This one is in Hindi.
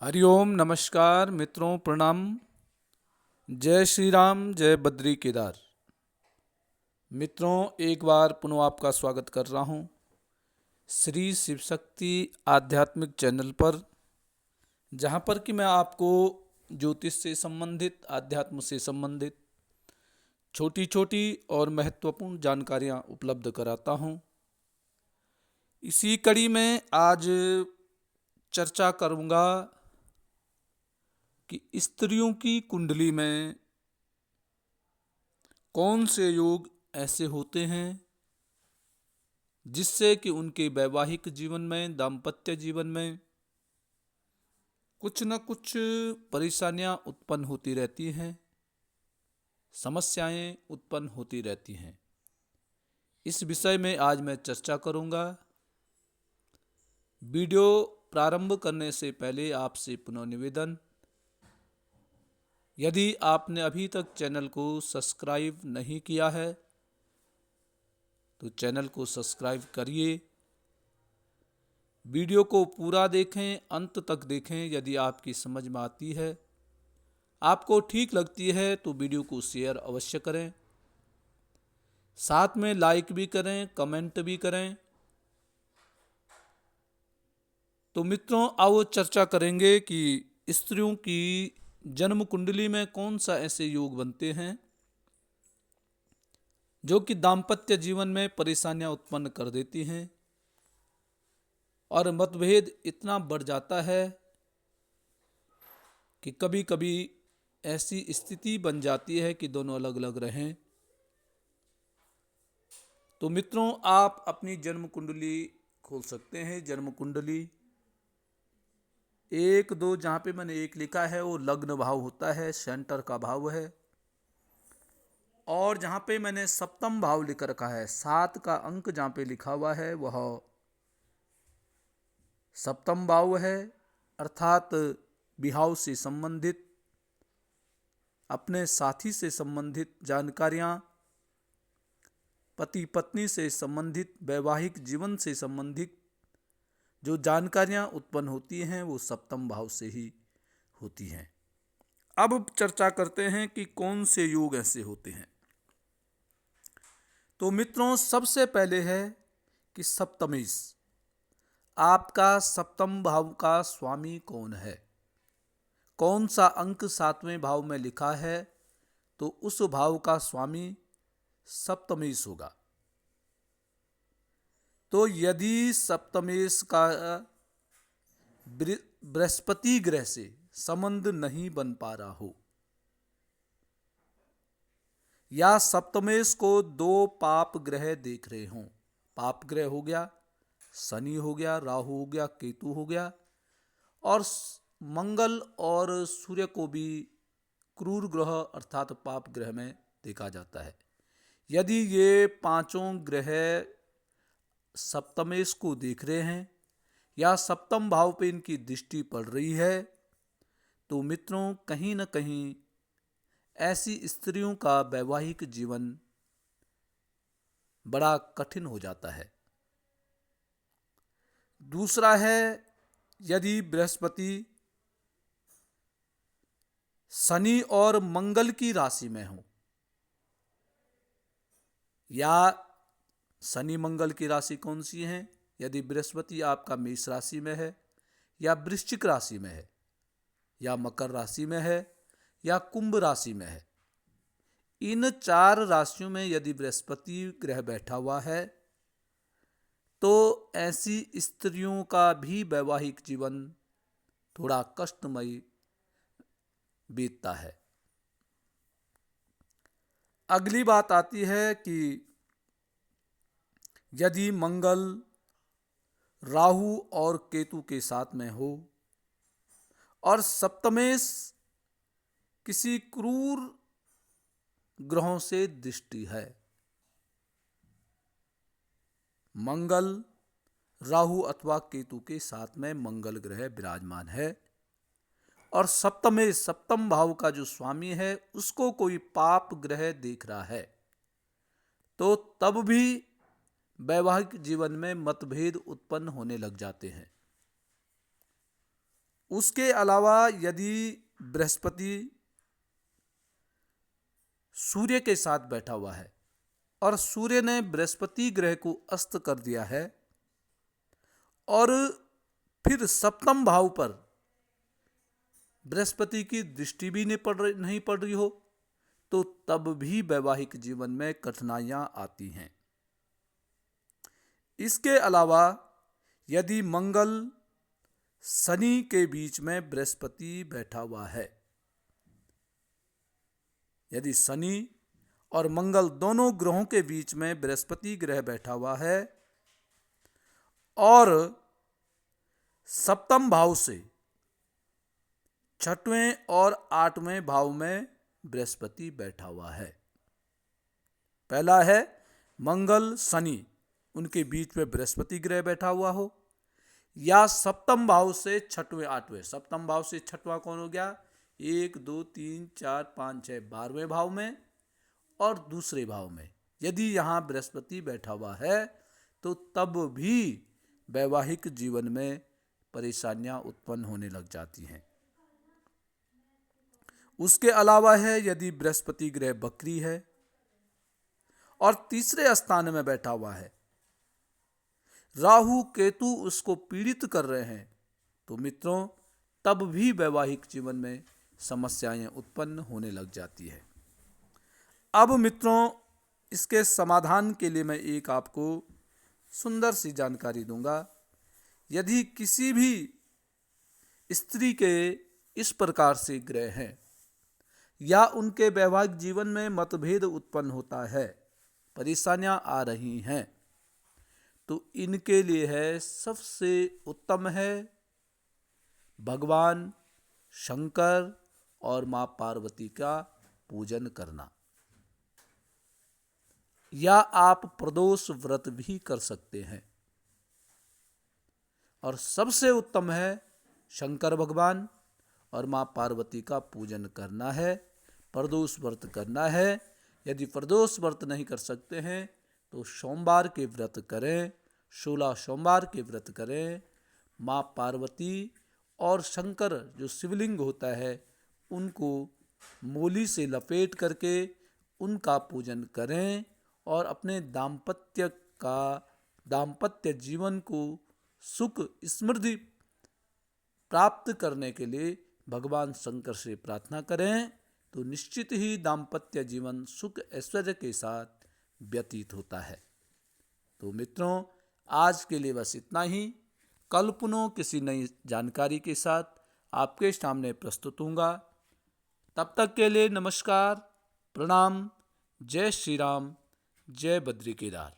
हरिओम नमस्कार मित्रों, प्रणाम। जय श्री राम, जय बद्री केदार। मित्रों, एक बार पुनः आपका स्वागत कर रहा हूँ श्री शिव शक्ति आध्यात्मिक चैनल पर, जहाँ पर कि मैं आपको ज्योतिष से संबंधित, अध्यात्म से संबंधित छोटी छोटी और महत्वपूर्ण जानकारियाँ उपलब्ध कराता हूँ। इसी कड़ी में आज चर्चा करूँगा कि स्त्रियों की कुंडली में कौन से योग ऐसे होते हैं जिससे कि उनके वैवाहिक जीवन में, दाम्पत्य जीवन में कुछ न कुछ परेशानियां उत्पन्न होती रहती हैं, समस्याएं उत्पन्न होती रहती हैं। इस विषय में आज मैं चर्चा करूंगा। वीडियो प्रारंभ करने से पहले आपसे पुनः निवेदन, यदि आपने अभी तक चैनल को सब्सक्राइब नहीं किया है तो चैनल को सब्सक्राइब करिए। वीडियो को पूरा देखें, अंत तक देखें। यदि आपकी समझ में आती है, आपको ठीक लगती है तो वीडियो को शेयर अवश्य करें, साथ में लाइक भी करें, कमेंट भी करें। तो मित्रों, आओ चर्चा करेंगे कि स्त्रियों की जन्म कुंडली में कौन सा ऐसे योग बनते हैं जो कि दाम्पत्य जीवन में परेशानियां उत्पन्न कर देती हैं और मतभेद इतना बढ़ जाता है कि कभी कभी ऐसी स्थिति बन जाती है कि दोनों अलग अलग रहें। तो मित्रों, आप अपनी जन्म कुंडली खोल सकते हैं। जन्म कुंडली 1 2 जहाँ पे मैंने 1 लिखा है वो लग्न भाव होता है, सेंटर का भाव है। और जहाँ पे मैंने सप्तम भाव लिख रखा है, 7 का अंक जहाँ पे लिखा हुआ है वह सप्तम भाव है, अर्थात विवाह से संबंधित, अपने साथी से संबंधित जानकारियाँ, पति पत्नी से संबंधित, वैवाहिक जीवन से संबंधित जो जानकारियाँ उत्पन्न होती हैं वो सप्तम भाव से ही होती हैं। अब चर्चा करते हैं कि कौन से योग ऐसे होते हैं। तो मित्रों, सबसे पहले है कि सप्तमेश, आपका सप्तम भाव का स्वामी कौन है, कौन सा अंक 7वें भाव में लिखा है, तो उस भाव का स्वामी सप्तमेश होगा। तो यदि सप्तमेश का बृहस्पति ग्रह से संबंध नहीं बन पा रहा हो, या सप्तमेश को 2 पाप ग्रह देख रहे हों, पाप ग्रह हो गया शनि, हो गया राहु, हो गया केतु, हो गया, और मंगल और सूर्य को भी क्रूर ग्रह अर्थात पाप ग्रह में देखा जाता है। यदि ये पांचों ग्रह सप्तमेश को देख रहे हैं या सप्तम भाव पे इनकी दृष्टि पड़ रही है, तो मित्रों कहीं न कहीं ऐसी स्त्रियों का वैवाहिक जीवन बड़ा कठिन हो जाता है। दूसरा है, यदि बृहस्पति शनि और मंगल की राशि में हो, या शनि मंगल की राशि कौन सी है, यदि बृहस्पति आपका मेष राशि में है, या वृश्चिक राशि में है, या मकर राशि में है, या कुंभ राशि में है, इन 4 राशियों में यदि बृहस्पति ग्रह बैठा हुआ है तो ऐसी स्त्रियों का भी वैवाहिक जीवन थोड़ा कष्टमयी बीतता है। अगली बात आती है कि यदि मंगल राहु और केतु के साथ में हो और सप्तमेश किसी क्रूर ग्रहों से दृष्टि है, मंगल राहु अथवा केतु के साथ में मंगल ग्रह विराजमान है और सप्तम भाव का जो स्वामी है उसको कोई पाप ग्रह देख रहा है, तो तब भी वैवाहिक जीवन में मतभेद उत्पन्न होने लग जाते हैं। उसके अलावा यदि बृहस्पति सूर्य के साथ बैठा हुआ है और सूर्य ने बृहस्पति ग्रह को अस्त कर दिया है और फिर सप्तम भाव पर बृहस्पति की दृष्टि भी नहीं पड़ रही हो, तो तब भी वैवाहिक जीवन में कठिनाइयां आती हैं। इसके अलावा यदि मंगल शनि के बीच में बृहस्पति बैठा हुआ है, यदि शनि और मंगल दोनों ग्रहों के बीच में बृहस्पति ग्रह बैठा हुआ है और सप्तम भाव से छठवें और आठवें भाव में बृहस्पति बैठा हुआ है। पहला है मंगल शनि, उनके बीच में बृहस्पति ग्रह बैठा हुआ हो, या सप्तम भाव से छठवें आठवें, सप्तम भाव से छठवां कौन हो गया, 1 2 3 4 5 6 12वें भाव में और दूसरे भाव में यदि यहां बृहस्पति बैठा हुआ है तो तब भी वैवाहिक जीवन में परेशानियां उत्पन्न होने लग जाती हैं। उसके अलावा है यदि बृहस्पति ग्रह बकरी है और तीसरे स्थान में बैठा हुआ है, राहु केतु उसको पीड़ित कर रहे हैं, तो मित्रों तब भी वैवाहिक जीवन में समस्याएं उत्पन्न होने लग जाती है। अब मित्रों इसके समाधान के लिए मैं एक आपको सुंदर सी जानकारी दूंगा। यदि किसी भी स्त्री के इस प्रकार से ग्रह हैं या उनके वैवाहिक जीवन में मतभेद उत्पन्न होता है, परेशानियां आ रही हैं, तो इनके लिए है सबसे उत्तम है भगवान शंकर और मां पार्वती का पूजन करना, या आप प्रदोष व्रत भी कर सकते हैं। और सबसे उत्तम है शंकर भगवान और मां पार्वती का पूजन करना है, प्रदोष व्रत करना है। यदि प्रदोष व्रत नहीं कर सकते हैं तो सोमवार के व्रत करें, 16 सोमवार के व्रत करें। मां पार्वती और शंकर जो शिवलिंग होता है उनको मोली से लपेट करके उनका पूजन करें और अपने दाम्पत्य जीवन को सुख समृद्धि प्राप्त करने के लिए भगवान शंकर से प्रार्थना करें, तो निश्चित ही दाम्पत्य जीवन सुख ऐश्वर्य के साथ व्यतीत होता है। तो मित्रों आज के लिए बस इतना ही। कल पुनः किसी नई जानकारी के साथ आपके सामने प्रस्तुत होऊंगा। तब तक के लिए नमस्कार, प्रणाम, जय श्री राम, जय बद्री केदार।